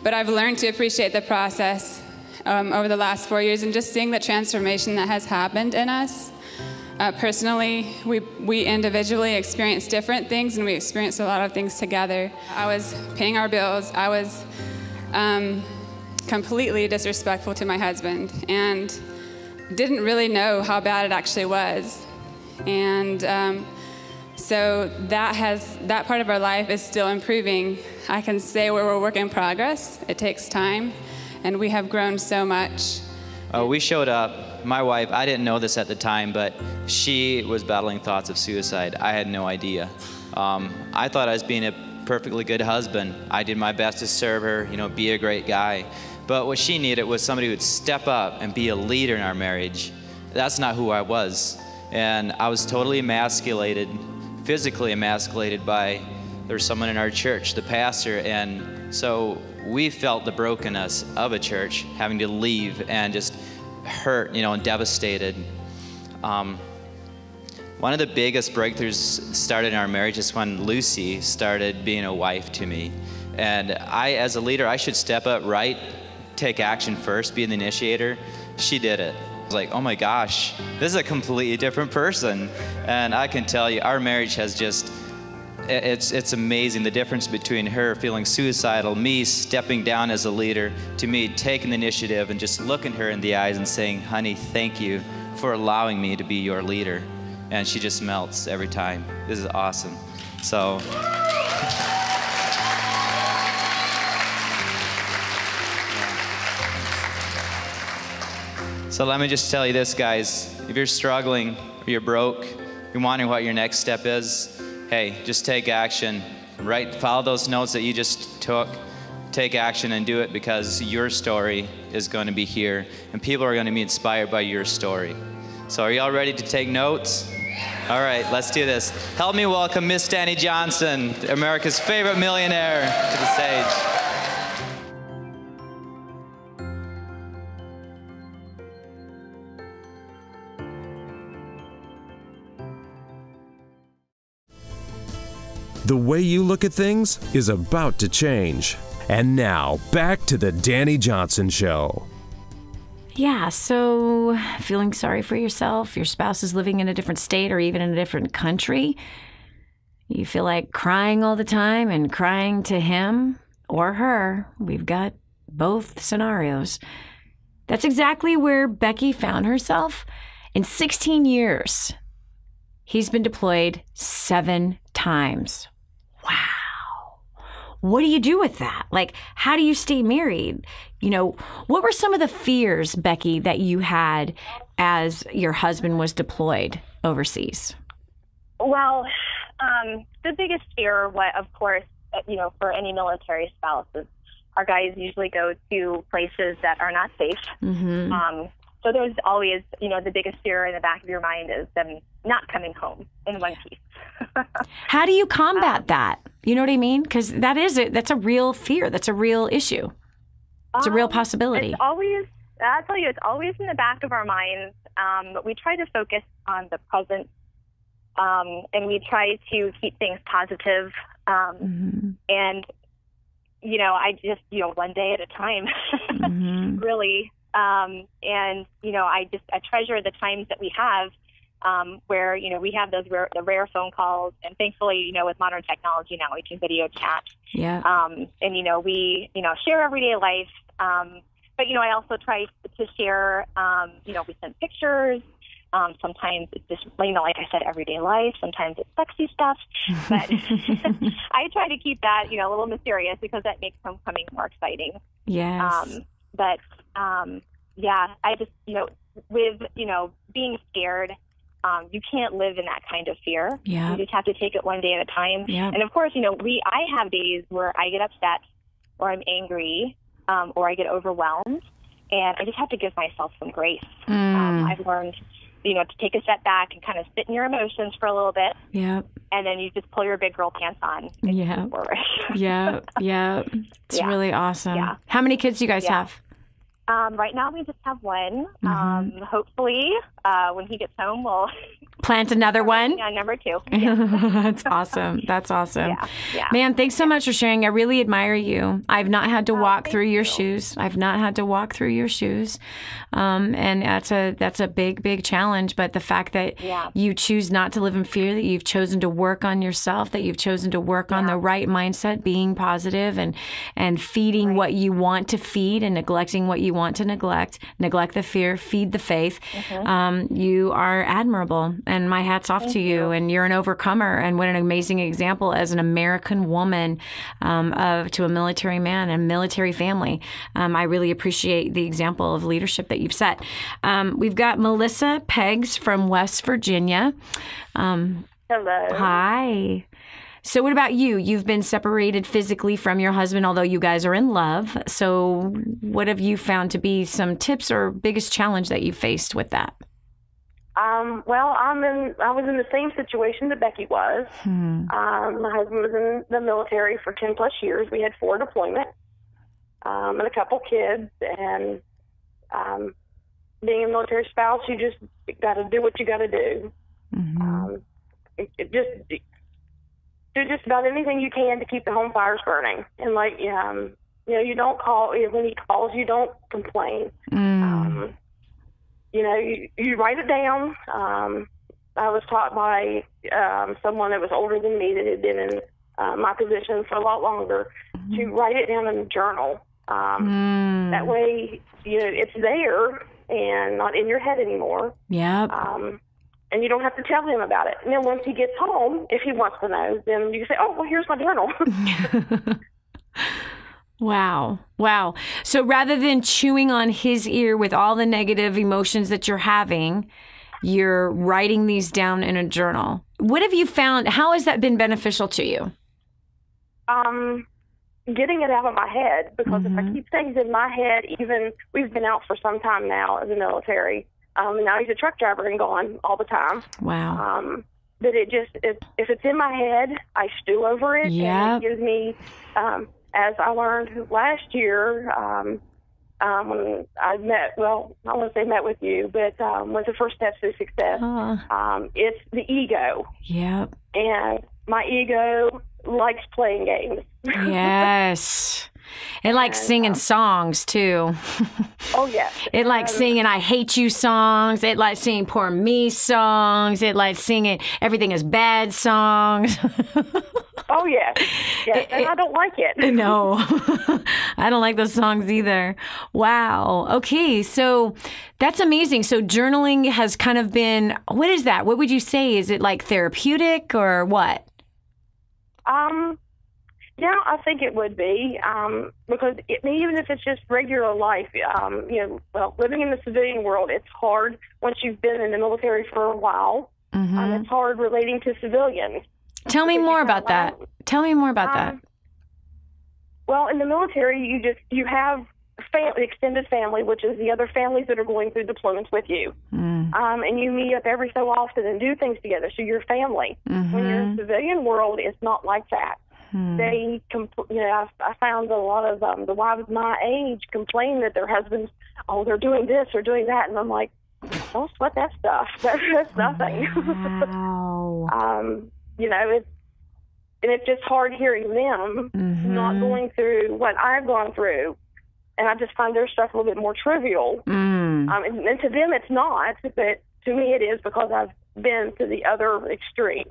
But I've learned to appreciate the process over the last 4 years, and just seeing the transformation that has happened in us. Personally, we individually experience different things, and we experience a lot of things together. I was paying our bills. I was completely disrespectful to my husband and didn't really know how bad it actually was. And so that part of our life is still improving. I can say we're a work in progress. It takes time, and we have grown so much. We showed up. My wife, I didn't know this at the time, but she was battling thoughts of suicide. I had no idea. I thought I was being a perfectly good husband. I did my best to serve her, be a great guy. But what she needed was somebody who would step up and be a leader in our marriage. That's not who I was. And I was totally emasculated, physically emasculated by, there was someone in our church, the pastor, and so we felt the brokenness of a church, having to leave and just hurt, and devastated. One of the biggest breakthroughs started in our marriage is when Lucy started being a wife to me. And I, as a leader, I should step up, right? Take action first, be the initiator. She did it. I was like, oh my gosh, this is a completely different person. And I can tell you, our marriage has just, it's amazing, the difference between her feeling suicidal, me stepping down as a leader, to me taking the initiative and just looking her in the eyes and saying, honey, thank you for allowing me to be your leader. And she just melts every time. This is awesome. So. So let me just tell you this, guys. If you're struggling, or you're broke, you're wondering what your next step is, hey, just take action. Follow those notes that you just took. Take action and do it, because your story is going to be here, and people are going to be inspired by your story. So are y'all ready to take notes? All right, let's do this. Help me welcome Miss Dani Johnson, America's favorite millionaire, to the stage. The way you look at things is about to change. And now, back to the Dani Johnson Show. Yeah, so feeling sorry for yourself, your spouse is living in a different state or even in a different country. You feel like crying all the time and crying to him or her. We've got both scenarios. That's exactly where Becky found herself. In 16 years, he's been deployed 7 times. Wow. What do you do with that? Like, how do you stay married? What were some of the fears, Becky, that you had as your husband was deployed overseas? Well, the biggest fear, of course, for any military spouses, our guys usually go to places that are not safe. Mm-hmm. So there's always, the biggest fear in the back of your mind is them not coming home in one piece. How do you combat that? You know what I mean? Because that's a real fear. That's a real issue. It's a real possibility. It's always, I'll tell you, it's always in the back of our minds. But we try to focus on the present, and we try to keep things positive. Mm-hmm. And, I just, one day at a time, mm-hmm. really. And, I treasure the times that we have where, we have those the rare phone calls. And thankfully, with modern technology now, we can video chat. Yeah. And, we, share everyday life. But, I also try to share, we send pictures. Sometimes it's just, like I said, everyday life. Sometimes it's sexy stuff. But I try to keep that, a little mysterious because that makes homecoming more exciting. Yes. I just, with, being scared, you can't live in that kind of fear. Yeah. You just have to take it one day at a time. Yeah. And of course, I have days where I get upset or I'm angry or I get overwhelmed, and I just have to give myself some grace. I've learned, to take a step back and kind of sit in your emotions for a little bit. Yep. And then you just pull your big girl pants on. And move forward. Yeah. It's really awesome. Yeah. How many kids do you guys have? Right now we just have one. Hopefully, when he gets home, we'll plant another one. Yeah, number 2. That's awesome. That's awesome. Yeah. Man, thanks so much for sharing. I really admire you. I've not had to walk through your shoes. And that's a big, big challenge. But the fact that you choose not to live in fear, that you've chosen to work on yourself, that you've chosen to work on the right mindset, being positive and feeding what you want to feed and neglecting what you want to neglect the fear, feed the faith. You are admirable, and my hat's off to you. And you're an overcomer, and what an amazing example as an American woman to a military man and military family. I really appreciate the example of leadership that you've set. We've got Melissa Peggs from West Virginia. Hello. Hi. So what about you? You've been separated physically from your husband, although you guys are in love. So what have you found to be some tips or biggest challenge that you faced with that? Well, I was in the same situation that Becky was. My husband was in the military for 10 plus years. We had 4 deployments, and a couple kids, and, being a military spouse, you just got to do what you got to do. Do just about anything you can to keep the home fires burning. And you don't call, when he calls, you don't complain. You write it down. I was taught by someone that was older than me that had been in my position for a lot longer to write it down in a journal. That way, it's there and not in your head anymore. Yep. And you don't have to tell him about it. And then once he gets home, if he wants to know, then you can say, oh, well, here's my journal. Wow. So rather than chewing on his ear with all the negative emotions that you're having, you're writing these down in a journal. What have you found? How has that been beneficial to you? Getting it out of my head, because if I keep things in my head, we've been out for some time now in the military. Now he's a truck driver and gone all the time. Wow. But if it's in my head, I stew over it. Yep. And it gives me, as I learned last year, when I met with you, but with the first steps to success, it's the ego. Yep. And my ego likes playing games. Yes. It likes singing songs, too. Oh, yes. It likes singing I Hate You songs. It likes singing Poor Me songs. It likes singing Everything Is Bad songs. Oh, yes. And I don't like it. No. I don't like those songs either. Wow. Okay, so that's amazing. So journaling has kind of been, what is that? What would you say? Is it like therapeutic or what? Yeah, I think it would be, because even if it's just regular life, living in the civilian world, it's hard once you've been in the military for a while. It's hard relating to civilians. Tell me more about that. Well, in the military, you have extended family, which is the other families that are going through deployments with you. And you meet up every so often and do things together, so you're family. When you're in the civilian world, it's not like that. I found a lot of the wives my age complain that their husbands, they're doing this or doing that, and I'm like, don't sweat that stuff. That's nothing. Wow. It's just hard hearing them not going through what I've gone through, and I just find their stuff a little bit more trivial. And to them it's not, but to me it is, because I've been to the other extreme.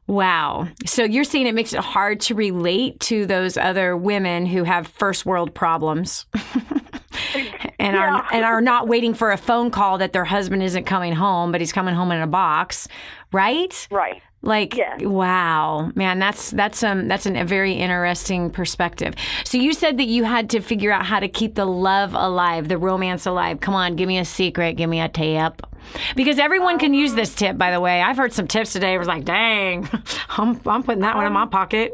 Wow. So you're saying it makes it hard to relate to those other women who have first world problems. and are not waiting for a phone call that their husband isn't coming home, but he's coming home in a box, right? Right. Like, wow, man, that's a very interesting perspective. So you said that you had to figure out how to keep the love alive, the romance alive. Come on, give me a secret, give me a tip. Because everyone can use this tip, by the way. I've heard some tips today. I was like, dang, I'm putting that one in my pocket.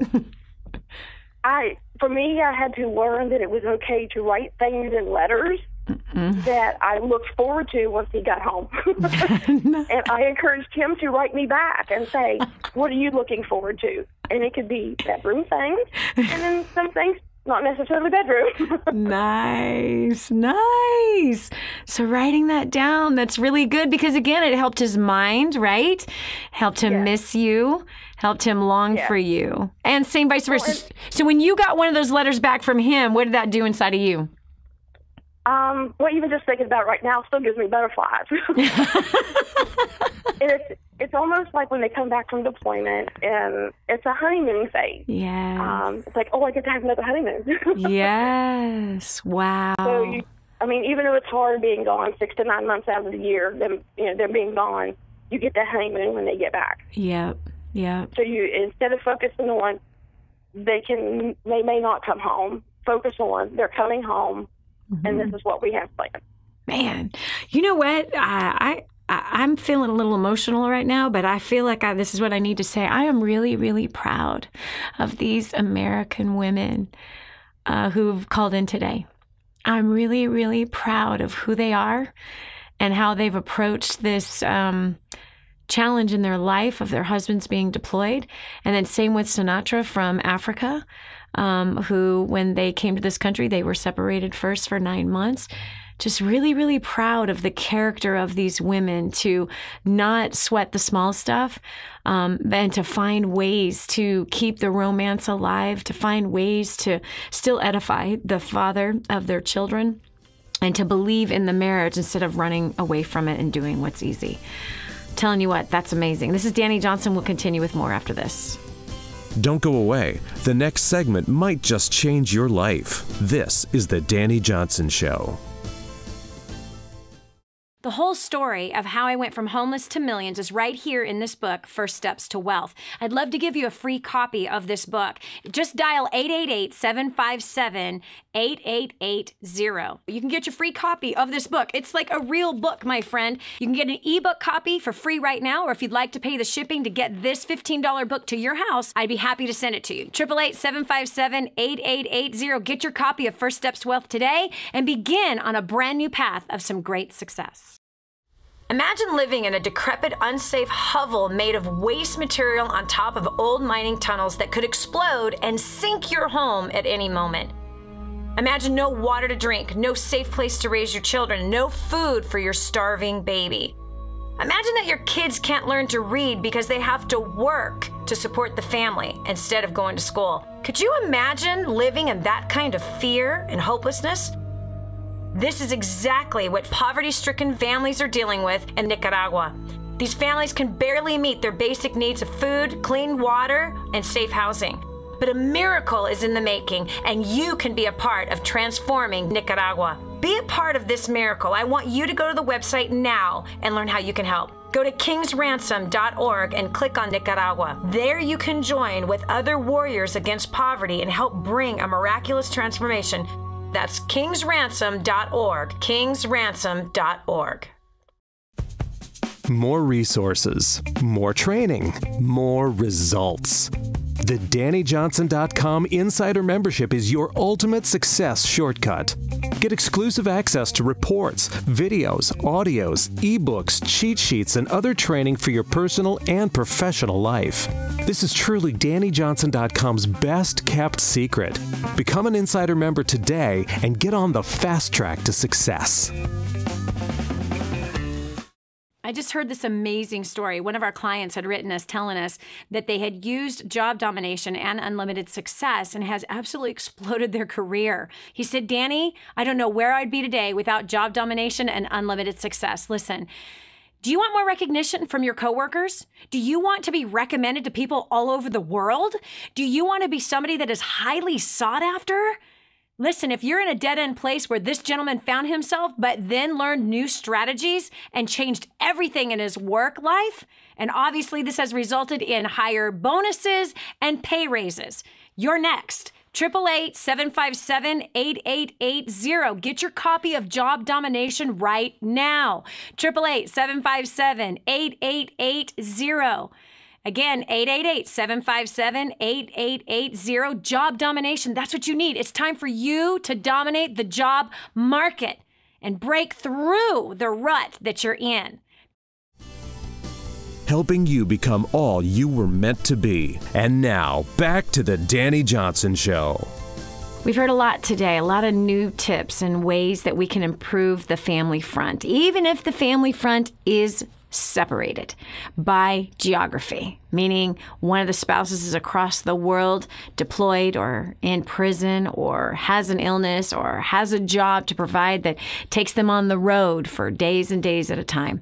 For me, I had to learn that it was okay to write things in letters that I looked forward to once he got home. And I encouraged him to write me back and say, what are you looking forward to? And it could be bedroom things, and then some things not necessarily bedroom. Nice. So writing that down, that's really good because, again, it helped his mind, right? Helped him miss you, helped him long for you. And same vice versa. So when you got one of those letters back from him, what did that do inside of you? Well, even just thinking about it right now still gives me butterflies. It's almost like when they come back from deployment and it's a honeymoon phase. Yes. It's like, oh, I get to have another honeymoon. Yes. Wow. So, even though it's hard being gone 6 to 9 months out of the year, they're being gone, you get that honeymoon when they get back. Yep. So you, instead of focusing on they may not come home, focus on they're coming home. And this is what we have planned. Man, you know what? I'm feeling a little emotional right now, but I feel like this is what I need to say. I am really, really proud of these American women who've called in today. I'm really, really proud of who they are and how they've approached this challenge in their life of their husbands being deployed. And then same with Sinatra from Africa. Who, when they came to this country, they were separated first for 9 months. Just really, really proud of the character of these women to not sweat the small stuff, and to find ways to keep the romance alive, to find ways to still edify the father of their children, and to believe in the marriage instead of running away from it and doing what's easy. I'm telling you what, that's amazing. This is Dani Johnson. We'll continue with more after this. Don't go away. The next segment might just change your life. This is The Dani Johnson Show. The whole story of how I went from homeless to millions is right here in this book, First Steps to Wealth. I'd love to give you a free copy of this book. Just dial 888-757-8880. You can get your free copy of this book. It's like a real book, my friend. You can get an ebook copy for free right now, or if you'd like to pay the shipping to get this $15 book to your house, I'd be happy to send it to you. 888-757-8880. Get your copy of First Steps to Wealth today and begin on a brand new path of some great success. Imagine living in a decrepit, unsafe hovel made of waste material on top of old mining tunnels that could explode and sink your home at any moment. Imagine no water to drink, no safe place to raise your children, no food for your starving baby. Imagine that your kids can't learn to read because they have to work to support the family instead of going to school. Could you imagine living in that kind of fear and hopelessness? This is exactly what poverty-stricken families are dealing with in Nicaragua. These families can barely meet their basic needs of food, clean water, and safe housing. But a miracle is in the making, and you can be a part of transforming Nicaragua. Be a part of this miracle. I want you to go to the website now and learn how you can help. Go to kingsransom.org and click on Nicaragua. There you can join with other warriors against poverty and help bring a miraculous transformation. That's kingsransom.org, kingsransom.org. More resources, more training, more results. The DaniJohnson.com Insider Membership is your ultimate success shortcut. Get exclusive access to reports, videos, audios, ebooks, cheat sheets, and other training for your personal and professional life. This is truly DaniJohnson.com's best kept secret. Become an Insider member today and get on the fast track to success. I just heard this amazing story. One of our clients had written us telling us that they had used job domination and unlimited success and has absolutely exploded their career. He said, Dani, I don't know where I'd be today without job domination and unlimited success. Listen, do you want more recognition from your coworkers? Do you want to be recommended to people all over the world? Do you want to be somebody that is highly sought after? Listen, if you're in a dead-end place where this gentleman found himself, but then learned new strategies and changed everything in his work life, and obviously this has resulted in higher bonuses and pay raises, you're next. 888-757-8880. Get your copy of Job Domination right now. 888-757-8880. Again, 888-757-8880. Job Domination. That's what you need. It's time for you to dominate the job market and break through the rut that you're in. Helping you become all you were meant to be. And now, back to the Dani Johnson Show. We've heard a lot today, a lot of new tips and ways that we can improve the family front, even if the family front is separated by geography, meaning one of the spouses is across the world, deployed or in prison, or has an illness, or has a job to provide that takes them on the road for days and days at a time.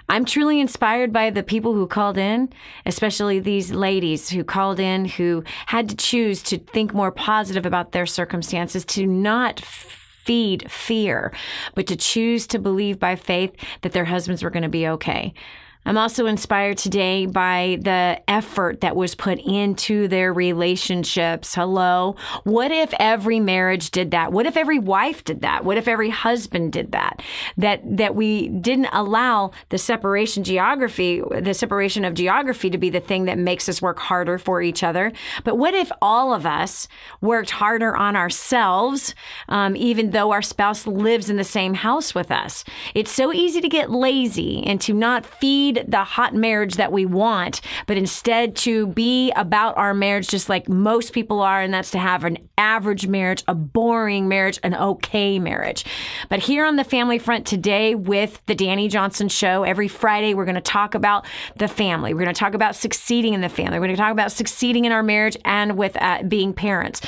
I'm truly inspired by the people who called in, especially these ladies who called in who had to choose to think more positive about their circumstances, to not feed fear, but to choose to believe by faith that their husbands were going to be okay. I'm also inspired today by the effort that was put into their relationships. Hello? What if every marriage did that? What if every wife did that? What if every husband did that? That we didn't allow the separation of geography to be the thing that makes us work harder for each other. But what if all of us worked harder on ourselves, even though our spouse lives in the same house with us? It's so easy to get lazy and to not feed the hot marriage that we want, but instead to be about our marriage just like most people are, and that's to have an average marriage, a boring marriage, an okay marriage. But here on the family front today with the Dani Johnson Show, every Friday we're going to talk about the family. We're going to talk about succeeding in the family. We're going to talk about succeeding in our marriage and with being parents.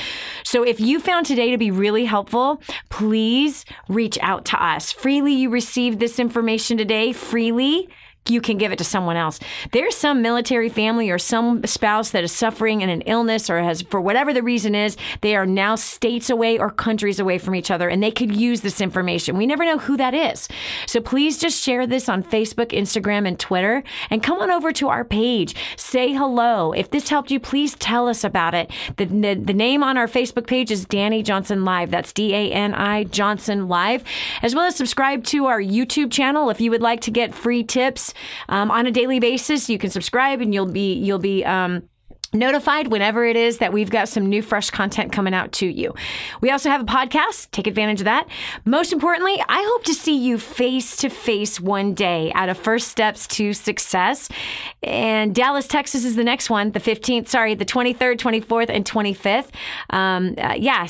So if you found today to be really helpful, please reach out to us. Freely you received this information today, freely you can give it to someone else. There's some military family or some spouse that is suffering in an illness or has, for whatever the reason is, they are now states away or countries away from each other, and they could use this information. We never know who that is. So please just share this on Facebook, Instagram, and Twitter, and come on over to our page. Say hello. If this helped you, please tell us about it. The name on our Facebook page is Dani Johnson Live. That's DANI Johnson Live, as well as subscribe to our YouTube channel if you would like to get free tips on a daily basis. You can subscribe and you'll be notified whenever it is that we've got some new fresh content coming out to you. We also have a podcast. Take advantage of that. Most importantly, I hope to see you face to face one day at a First Steps to Success. And Dallas, Texas is the next one, the 23rd, 24th, and 25th.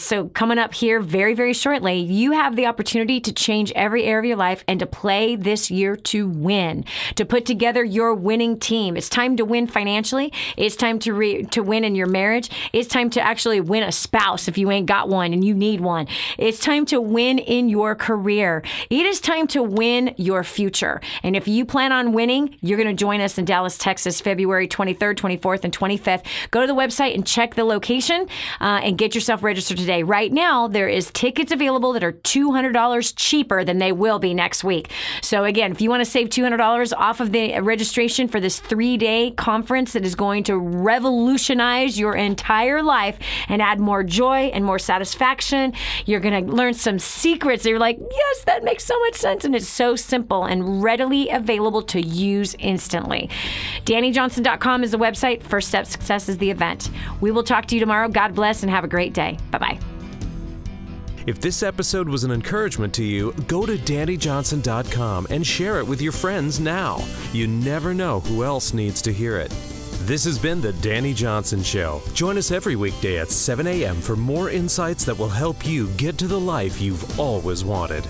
So coming up here very, very shortly, you have the opportunity to change every area of your life and to play this year to win, to put together your winning team. It's time to win financially. It's time to win in your marriage. It's time to actually win a spouse if you ain't got one and you need one. It's time to win in your career. It is time to win your future. And if you plan on winning, you're going to join us in Dallas, Texas, February 23rd, 24th, and 25th. Go to the website and check the location and get yourself registered today. Right now, there is tickets available that are $200 cheaper than they will be next week. So again, if you want to save $200 off of the registration for this 3-day conference that is going to revolutionize your entire life and add more joy and more satisfaction. You're going to learn some secrets. You're like, yes, that makes so much sense. And it's so simple and readily available to use instantly. DaniJohnson.com is the website. First Step Success is the event. We will talk to you tomorrow. God bless and have a great day. Bye-bye. If this episode was an encouragement to you, go to DaniJohnson.com and share it with your friends now. You never know who else needs to hear it. This has been the Dani Johnson Show. Join us every weekday at 7 a.m. for more insights that will help you get to the life you've always wanted.